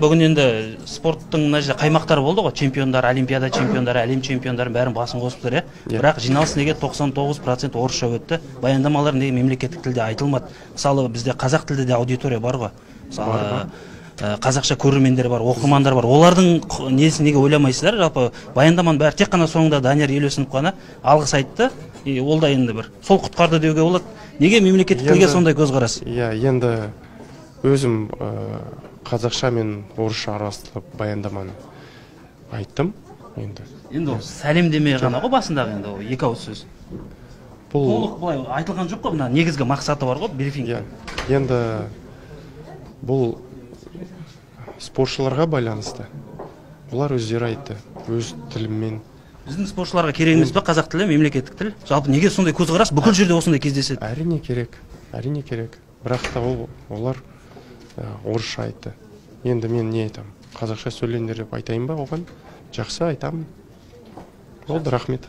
бүгін енді спорттың мына жерде қаймақтары болды ғой, чемпиондар, олимпиада чемпиондары, әлем чемпиондары бәрін басын қосыптыр, Бірақ жиналыс неге 99% орысша өтті. Баяндамалар неге мемлекеттік тілде айтылмады. Мысалы, бізде қазақ тілде де аудитория бар ғой. Мысалы, қазақша көрермендер бар, оқырмандар бар. Олардың несін неге ойламайсыздар? Жалпы баяндаманың бәрі тек қана соңында Данияр Елеусінов қана алғыс айтты. Ол да енді бір сол құтқарды деуге болады. Неге мемлекеттік тілге сондай көзқарас? Иә, енді өзім қазақша мен орысша араластырып баяндаманы айттым. Енді сәлемдеме ғана ғой басындағы, енді екі ауыз сөз. Толық былай айтылған жоқ қой, мына негізгі мақсаты бар ғой брифинг. Енді бұл спортшыларға байланысты. Олар өздері айтты, өз тіліммен. Біздің спортшыларға керек емес пе қазақ тілі, мемлекеттік тіл? Жалпы неге сондай көзқарас бүкіл жерде осындай кездеседі? Әрине керек. Бірақ та олар орысша айтты. Енді мен не айтам? Қазақша сөйлеңдер деп айтайын ба оған? Жақсы айтамын. Болды, рахмет.